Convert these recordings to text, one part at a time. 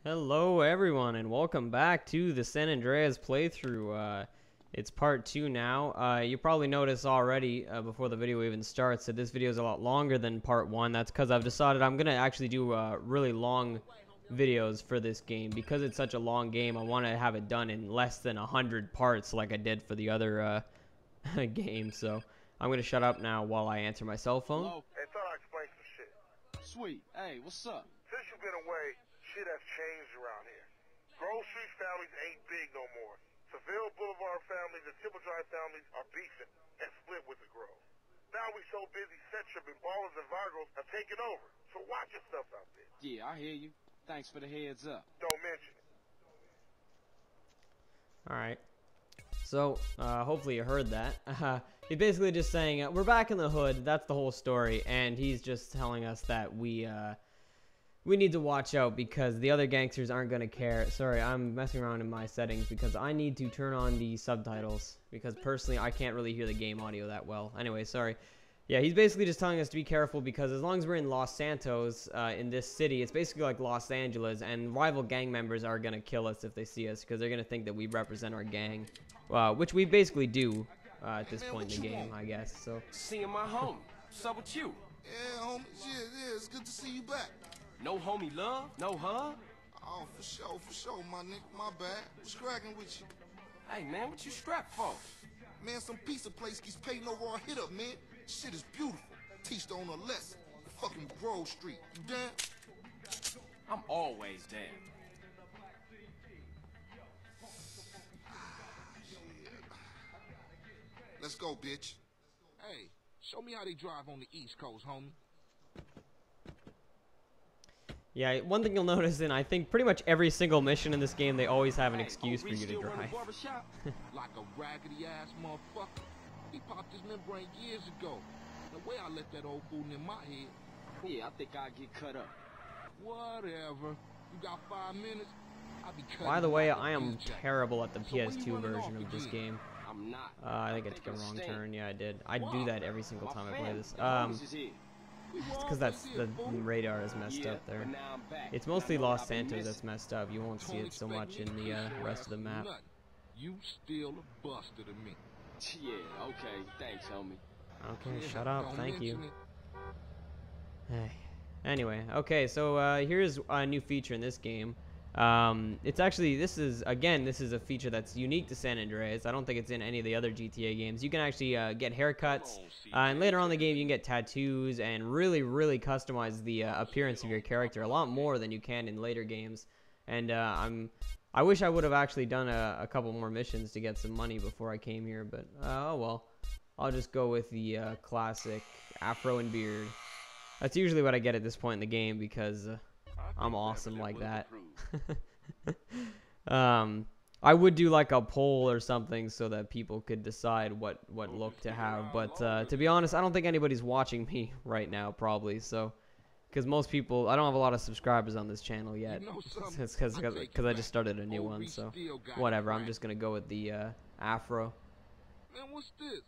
Hello everyone and welcome back to the San Andreas playthrough. It's part 2 now. You probably noticed already before the video even starts that this video is a lot longer than part 1. That's because I've decided I'm going to actually do really long videos for this game. Because it's such a long game, I want to have it done in less than 100 parts like I did for the other game. So I'm going to shut up now while I answer my cell phone. Hello? Hey, thought I'd explain some shit. Sweet. Hey, what's up? Since you've been away, shit has changed around here. Grove Street families ain't big no more. Seville Boulevard families and Timber Drive families are beefing and split with the Grove. Now we so busy, set tripping, ballers and Virgos have taken over. So watch yourself out there. Yeah, I hear you. Thanks for the heads up. Don't mention it. Alright. So, hopefully you heard that. He's basically just saying, we're back in the hood, that's the whole story, and he's just telling us that we need to watch out because the other gangsters aren't going to care. Sorry, I'm messing around in my settings because I need to turn on the subtitles because personally I can't really hear the game audio that well. Anyway, sorry. Yeah, he's basically just telling us to be careful because as long as we're in Los Santos, in this city, it's basically like Los Angeles, and rival gang members are going to kill us if they see us because they're going to think that we represent our gang, which we basically do at this point in the game, I guess. So. Seeing my home. What's up with you? Yeah, homie. Yeah, it's good to see you back. No homie love? No hug? Oh, for sure, my nigga. My bad. What's cracking with you? Hey, man, what you strapped for? Man, some pizza place keeps paying over our hit up, man. Shit is beautiful. Teach the owner a lesson. Fucking Grove Street. You down? I'm always down. Shit. Let's go, bitch. Hey, show me how they drive on the East Coast, homie. Yeah, one thing you'll notice in I think pretty much every single mission in this game, they always have an excuse for you to drive. Like a raggedy ass motherfucker. He popped his membrane years ago. The way I let that old fool in my head. Yeah, I think I'll get cut up. Whatever. You got 5 minutes? I'll be cutting. By the way, like I am terrible at the So PS2 version of this game. I'm not. I think I took a wrong turn. Yeah, I did. I do that every single time I play this. It's because the radar is messed up there. It's mostly Los Santos that's messed up. You won't see it so much in the rest of the map. You still a buster to me. Yeah, okay. Thanks, homie. Okay, shut up. Thank you. Hey. Anyway, okay, so here's a new feature in this game. It's actually, this is a feature that's unique to San Andreas. I don't think it's in any of the other GTA games. You can actually get haircuts, and later on in the game you can get tattoos and really, really customize the appearance of your character a lot more than you can in later games. And I wish I would have actually done a couple more missions to get some money before I came here, but oh well. I'll just go with the classic afro and beard. That's usually what I get at this point in the game because I'm awesome like that. I would do like a poll or something so that people could decide what look to have, but to be honest, I don't think anybody's watching me right now probably, so because most people, I don't have a lot of subscribers on this channel yet. It's because I just started a new one, so whatever. I'm just gonna go with the afro. Man, what's this?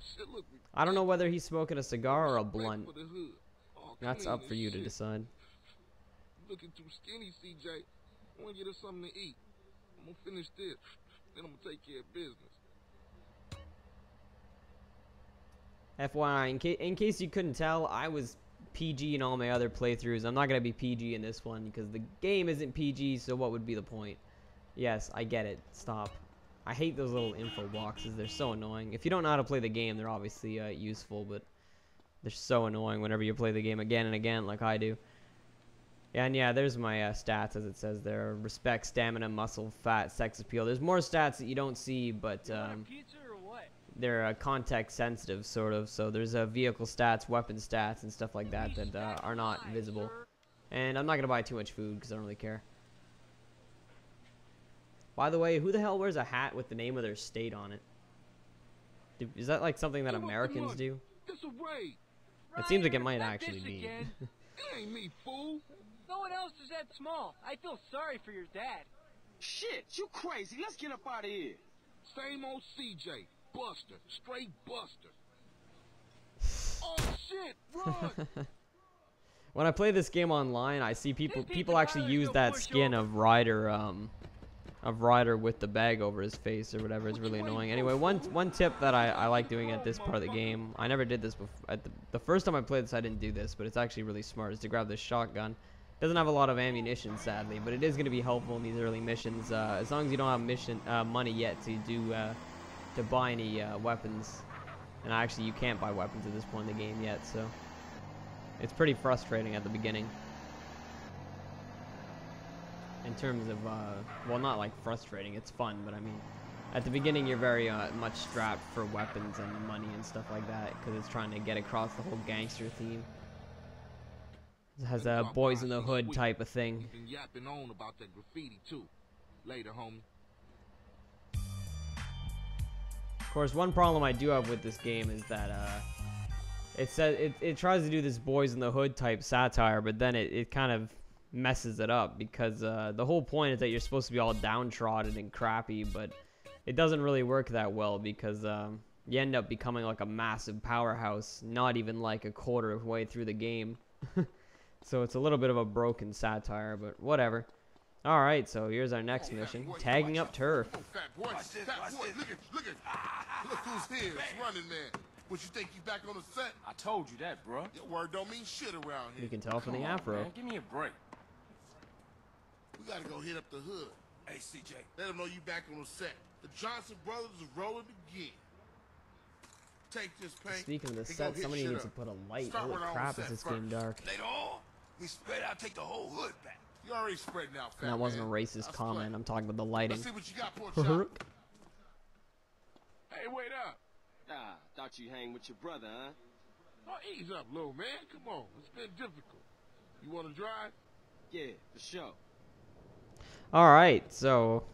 Shit, look, I don't know whether he's smoking a cigar or a blunt. That's up for you to decide. Looking too skinny, CJ. I want to get us something to eat. I'm gonna finish this, then I'm gonna take care of business. FYI, in case you couldn't tell, I was PG in all my other playthroughs. I'm not gonna be PG in this one because the game isn't PG, so what would be the point? Yes, I get it. Stop. I hate those little info boxes. They're so annoying. If you don't know how to play the game, they're obviously useful, but they're so annoying whenever you play the game again and again like I do. And yeah, there's my stats as it says there. Respect, stamina, muscle, fat, sex appeal. There's more stats that you don't see, but they're context sensitive, sort of. So there's vehicle stats, weapon stats, and stuff like that that are not visible. And I'm not going to buy too much food because I don't really care. By the way, who the hell wears a hat with the name of their state on it? Is that like something that Americans do? It seems like it might actually be. It ain't me, fool. No one else is that small. I feel sorry for your dad. Shit, you crazy. Let's get up out of here. Same old CJ. Buster. Straight Buster. Oh, shit. Run. When I play this game online, I see people actually use that skin of Ryder with the bag over his face or whatever. It's really annoying. Anyway, one tip that I like doing at this part of the game, I never did this before. The first time I played this, I didn't do this, but it's actually really smart, is to grab this shotgun. Doesn't have a lot of ammunition, sadly, but it is going to be helpful in these early missions, as long as you don't have money yet to buy any weapons. And actually, you can't buy weapons at this point in the game yet, so it's pretty frustrating at the beginning. In terms of, well, not like frustrating, it's fun, but I mean, at the beginning you're very much strapped for weapons and money and stuff like that, because it's trying to get across the whole gangster theme. It has a boys in the hood type of thing. You've been yapping on about that graffiti too. Later, homie. Of course, one problem I do have with this game is that it tries to do this boys in the hood type satire, but then it kind of messes it up, because the whole point is that you're supposed to be all downtrodden and crappy, but it doesn't really work that well, because you end up becoming like a massive powerhouse not even like a quarter of the way through the game. So it's a little bit of a broken satire, but whatever. Alright, so here's our next mission, tagging up turf. Look who's here. It's Running Man. What, you think you back on the set? I told you that, bro. Your word don't mean shit around here. You can tell from the afro. Man, give me a break. We gotta go hit up the hood. Hey, CJ. Let them know you back on the set. The Johnson brothers is rolling again. Take this paint. Speaking of the and go set, hit somebody shit needs to up. put a light. Start Holy with our own crap, set is this first. game dark. Later on, we spread out, take the whole hood back. You already spreading out, fat And that wasn't a man. racist That's comment. fine. I'm talking about the lighting. Let's see what you got for a shot. Hey, wait up. Ah, thought you hang with your brother, huh? Oh, ease up, little man. Come on. It's been difficult. You want to drive? Yeah, for sure. Alright, so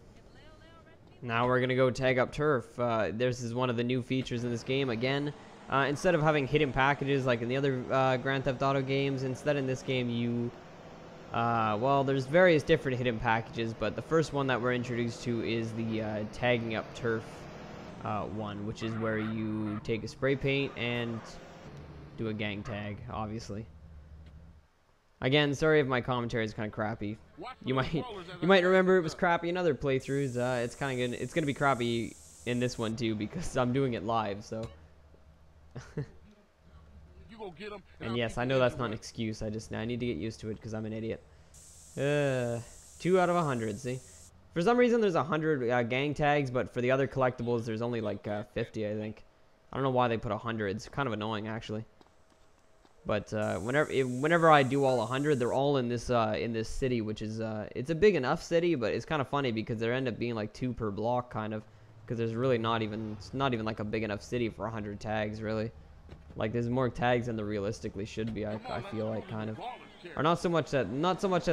now we're gonna go tag up turf. This is one of the new features in this game. Again, instead of having hidden packages like in the other Grand Theft Auto games, instead in this game you well, there's various different hidden packages, but the first one that we're introduced to is the tagging up turf one, which is where you take a spray paint and do a gang tag, obviously. Again, sorry if my commentary is kind of crappy. You might remember it was crappy in other playthroughs. It's gonna be crappy in this one too, because I'm doing it live. So. And yes, I know that's not an excuse. I need to get used to it because I'm an idiot. 2 out of 100. See, for some reason there's 100 gang tags, but for the other collectibles there's only like 50, I think. I don't know why they put 100. It's kind of annoying actually. But whenever I do all 100, they're all in this city, which is it's a big enough city, but it's kind of funny because there end up being like 2 per block, kind of, because there's really it's not even like a big enough city for 100 tags, really. Like there's more tags than there realistically should be. I feel like, kind of, or not so much that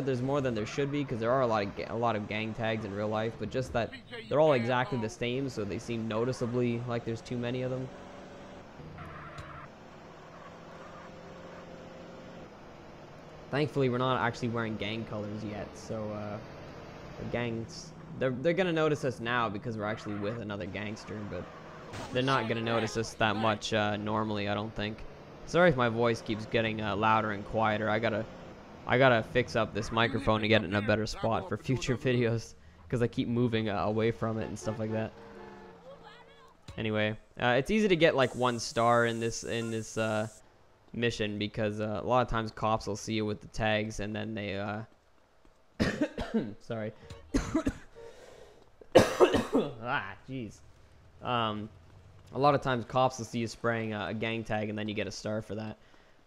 there's more than there should be, because there are a lot of gang tags in real life, but just that they're all exactly the same, so they seem noticeably like there's too many of them. Thankfully, we're not actually wearing gang colors yet, so the gangs, they're gonna notice us now because we're actually with another gangster, but they're not gonna notice us that much normally, I don't think. Sorry if my voice keeps getting louder and quieter. I gotta fix up this microphone to get it in a better spot for future videos, because I keep moving away from it and stuff like that. Anyway, it's easy to get like 1 star in this mission, because a lot of times cops will see you with the tags and then they sorry. Ah, jeez. A lot of times cops will see you spraying a gang tag and then you get a star for that.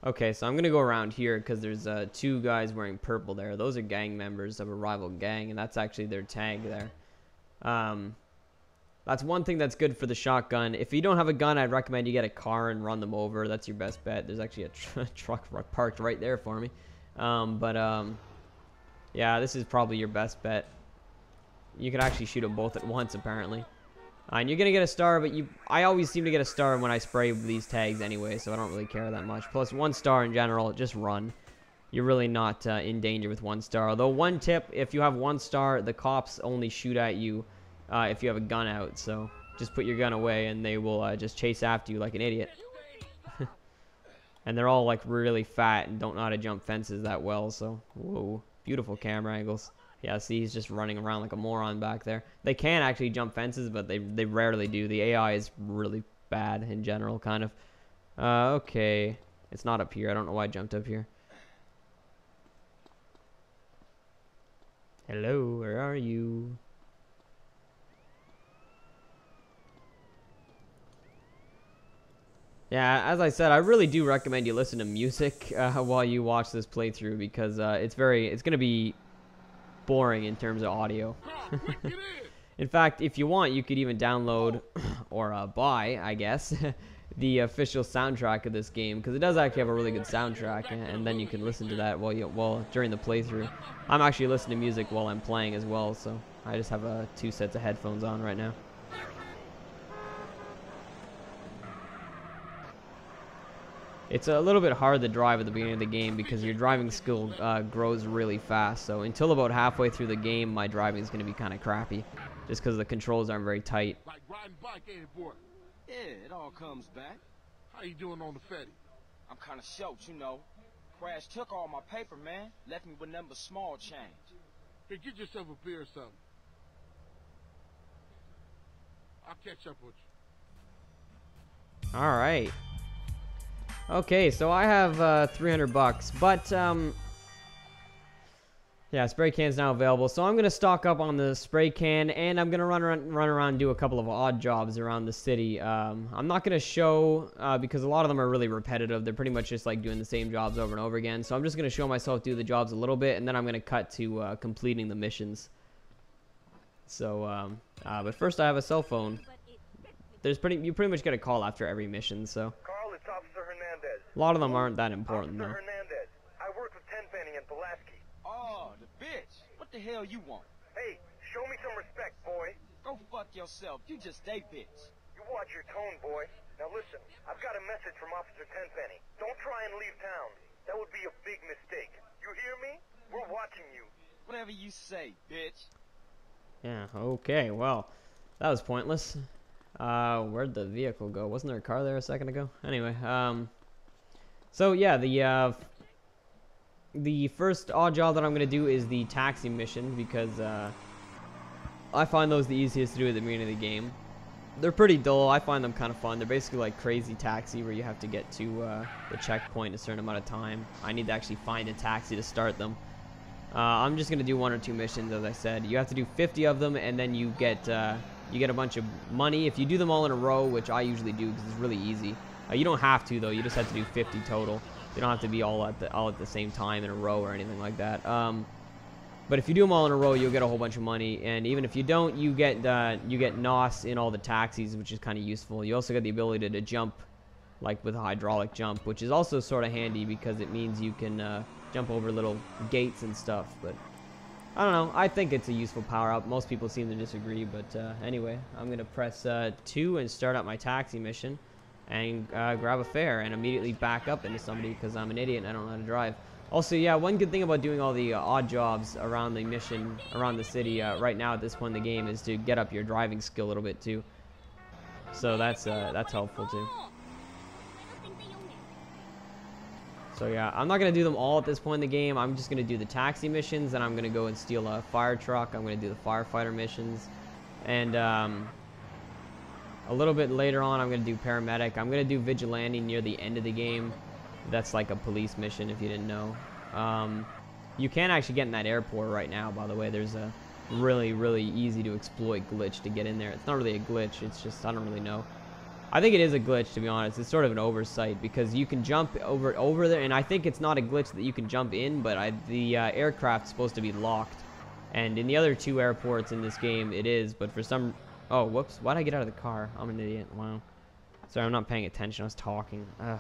Okay, so I'm gonna go around here because there's 2 guys wearing purple there. Those are gang members of a rival gang, and that's actually their tag there. That's one thing that's good for the shotgun. If you don't have a gun, I'd recommend you get a car and run them over. That's your best bet. There's actually a truck parked right there for me. Yeah, this is probably your best bet. You can actually shoot them both at once, apparently. And you're going to get a star, but I always seem to get a star when I spray these tags anyway, so I don't really care that much. Plus, 1 star in general, just run. You're really not in danger with 1 star. Although, one tip, if you have 1 star, the cops only shoot at you if you have a gun out, so just put your gun away and they will just chase after you like an idiot. and they're all like really fat and don't know how to jump fences that well. So, whoa, beautiful camera angles. Yeah, see, he's just running around like a moron back there. They can actually jump fences, but they rarely do. The AI is really bad in general, kind of. Okay. It's not up here. I don't know why I jumped up here. Hello, where are you? Yeah, as I said, I really do recommend you listen to music while you watch this playthrough because it's going to be boring in terms of audio. In fact, if you want, you could even download or buy, I guess, the official soundtrack of this game because it does actually have a really good soundtrack, and then you can listen to that during the playthrough. I'm actually listening to music while I'm playing as well, so I just have 2 sets of headphones on right now. It's a little bit hard to drive at the beginning of the game because your driving skill grows really fast. So until about halfway through the game, my driving is going to be kind of crappy, just because the controls aren't very tight. Like riding bike, ain't it, boy? Yeah, it all comes back. How you doing on the Fetty? I'm kind of choked, you know. Crash took all my paper, man. Left me with nothing but small change. Hey, get yourself a beer or something. I'll catch up with you. All right. Okay, so I have $300, but yeah, spray can's now available. So I'm gonna stock up on the spray can, and I'm gonna run around and do a couple of odd jobs around the city. I'm not gonna show because a lot of them are really repetitive. They're pretty much just like doing the same jobs over and over again. So I'm just gonna show myself do the jobs a little bit, and then I'm gonna cut to completing the missions. So, but first I have a cell phone. You pretty much get a call after every mission. So. Carl, it's Officer Hernandez. A lot of them aren't that important, though. Officer Hernandez, I work with Tenpenny and Pulaski. Oh, the bitch. What the hell you want? Hey, show me some respect, boy. Go fuck yourself. You just a bitch. You watch your tone, boy. Now listen, I've got a message from Officer Tenpenny. Don't try and leave town. That would be a big mistake. You hear me? We're watching you. Whatever you say, bitch. Yeah, okay, well, that was pointless. Where'd the vehicle go? Wasn't there a car there a second ago? Anyway, so yeah, the first odd job that I'm gonna do is the taxi mission because I find those the easiest to do at the beginning of the game. They're pretty dull. I find them kind of fun. They're basically like Crazy Taxi, where you have to get to the checkpoint in a certain amount of time. I need to actually find a taxi to start them. I'm just gonna do 1 or 2 missions, as I said. You have to do 50 of them, and then you get a bunch of money if you do them all in a row, which I usually do because it's really easy. You don't have to though. You just have to do 50 total. You don't have to be all at the same time in a row or anything like that. But if you do them all in a row, you'll get a whole bunch of money. And even if you don't, you get NOS in all the taxis, which is kind of useful. You also get the ability to jump, like with a hydraulic jump, which is also sort of handy because it means you can jump over little gates and stuff. But I don't know. I think it's a useful power-up. Most people seem to disagree, but anyway, I'm going to press 2 and start up my taxi mission and grab a fare and immediately back up into somebody because I'm an idiot and I don't know how to drive. Also, yeah, one good thing about doing all the odd jobs around the mission, around the city right now at this point in the game is to get up your driving skill a little bit too. So that's helpful too. So yeah, I'm not going to do them all at this point in the game. I'm just going to do the taxi missions, and I'm going to go and steal a fire truck. I'm going to do the firefighter missions. And a little bit later on, I'm going to do paramedic. I'm going to do vigilante near the end of the game. That's like a police mission, if you didn't know. You can actually get in that airport right now, by the way. There's a really, really easy to exploit glitch to get in there. It's not really a glitch. It's just, I don't really know. I think it is a glitch, to be honest. It's sort of an oversight because you can jump over there, and I think it's not a glitch that you can jump in, but the aircraft's supposed to be locked. And in the other 2 airports in this game, it is, but for some... Oh, whoops. Why'd I get out of the car? I'm an idiot. Wow. Sorry, I'm not paying attention. I was talking. Ugh.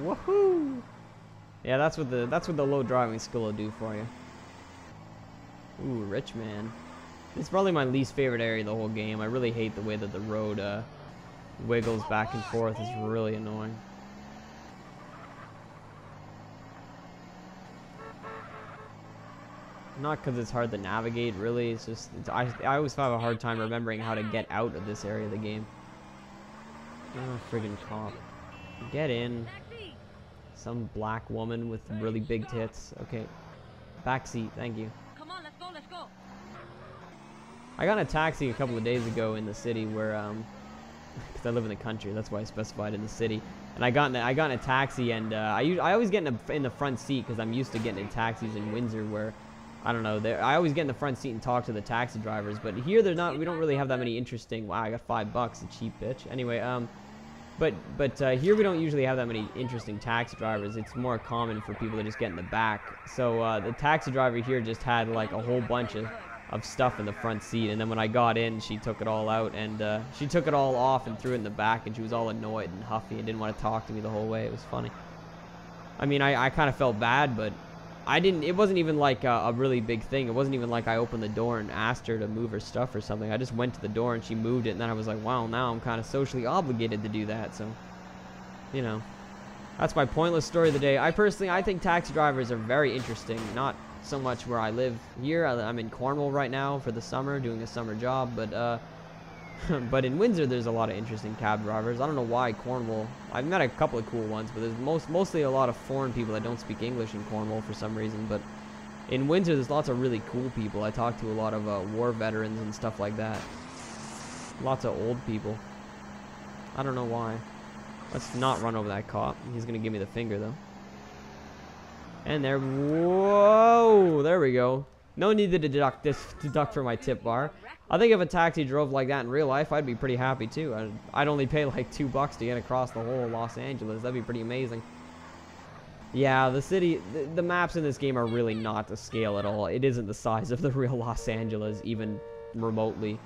Woohoo! Yeah, that's what the low driving skill will do for you. Ooh, rich man. It's probably my least favorite area of the whole game. I really hate the way that the road wiggles back and forth. It's really annoying. Not because it's hard to navigate, really. It's just I always have a hard time remembering how to get out of this area of the game. Oh, friggin' cop. Get in. Some black woman with really big tits. Okay. Back seat, thank you. Come on, let's go, let's go. I got in a taxi a couple of days ago in the city where, because I live in the country, that's why I specified in the city. And I got in a taxi, and I always get in the front seat because I'm used to getting in taxis in Windsor where, I don't know, I always get in the front seat and talk to the taxi drivers. But here we don't really have that many interesting. Wow, I got $5, a cheap bitch. Anyway, but here we don't usually have that many interesting taxi drivers. It's more common for people to just get in the back. So the taxi driver here just had like a whole bunch of stuff in the front seat, and then when I got in, she took it all out, and she took it all off and threw it in the back, and she was all annoyed and huffy and didn't want to talk to me the whole way. It was funny. I mean, I kind of felt bad, but it wasn't even like a really big thing. It wasn't even like I opened the door and asked her to move her stuff or something. I just went to the door and she moved it, and then I was like, wow, now I'm kind of socially obligated to do that. So, you know, that's my pointless story of the day. I think taxi drivers are very interesting. Not so much where I live here. I'm in Cornwall right now for the summer, doing a summer job, but but in Windsor there's a lot of interesting cab drivers. I don't know why Cornwall. I've met a couple of cool ones, but there's mostly a lot of foreign people that don't speak English in Cornwall for some reason. But in Windsor there's lots of really cool people. I talk to a lot of war veterans and stuff like that. Lots of old people. I don't know why. Let's not run over that cop. He's gonna give me the finger though. And there, whoa, there we go. No need to deduct for my tip bar. I think if a taxi drove like that in real life, I'd be pretty happy too. I'd only pay like $2 to get across the whole of Los Angeles. That'd be pretty amazing. Yeah, the city, the maps in this game are really not to scale at all. It isn't the size of the real Los Angeles, even remotely.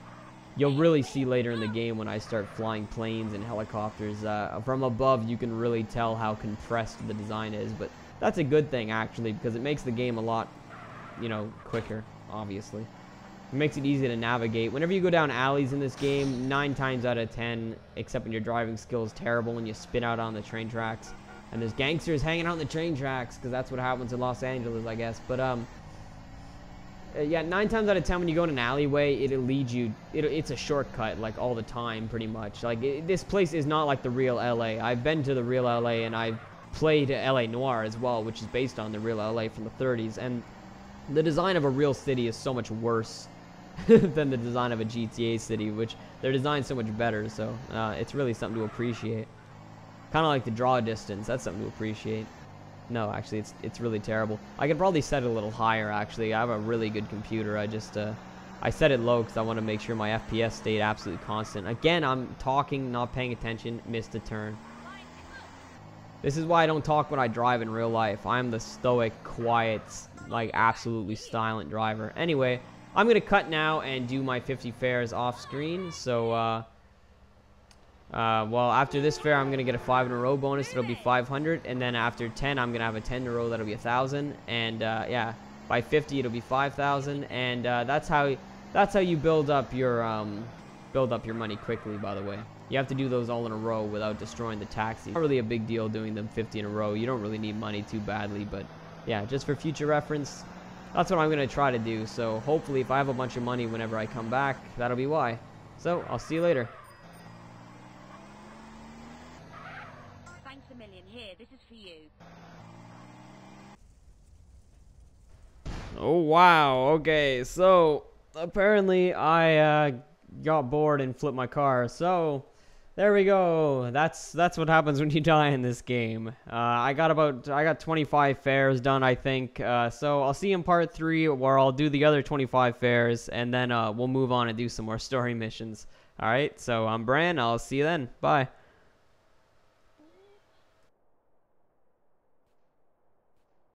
You'll really see later in the game when I start flying planes and helicopters. From above, you can really tell how compressed the design is, but that's a good thing, actually, because it makes the game a lot, you know, quicker, obviously. It makes it easy to navigate. Whenever you go down alleys in this game, 9 times out of 10, except when your driving skill is terrible and you spin out on the train tracks, and there's gangsters hanging out on the train tracks, because that's what happens in Los Angeles, I guess. But, yeah, 9 times out of 10, when you go in an alleyway, it'll lead you, it's a shortcut, like, all the time, pretty much. Like, this place is not like the real LA. I've been to the real LA, and I've played LA Noire as well, which is based on the real LA from the 30s, and the design of a real city is so much worse than the design of a GTA city, which they're designed so much better, so it's really something to appreciate. Kind of like the draw distance, that's something to appreciate. No, actually, it's really terrible. I could probably set it a little higher, actually. I have a really good computer. I set it low because I want to make sure my FPS stayed absolutely constant. Again, I'm talking, not paying attention, missed a turn. This is why I don't talk when I drive in real life. I'm the stoic, quiet, like absolutely silent driver. Anyway, I'm going to cut now and do my 50 fares off screen. So, well, after this fare, I'm going to get a 5 in a row bonus. It'll be 500. And then after 10, I'm going to have a 10 in a row. That'll be 1,000. And, yeah, by 50, it'll be 5,000. And that's how you build up your money quickly, by the way. You have to do those all in a row without destroying the taxi. Not really a big deal doing them 50 in a row. You don't really need money too badly, but yeah, just for future reference, that's what I'm going to try to do. So hopefully if I have a bunch of money whenever I come back, that'll be why. So I'll see you later. Thanks a million. Here, this is for you. Oh, wow. Okay, so apparently I got bored and flipped my car. So there we go. That's what happens when you die in this game. I got 25 fares done, I think. So I'll see you in part 3 where I'll do the other 25 fares, and then we'll move on and do some more story missions. All right. So I'm Bran. I'll see you then. Bye.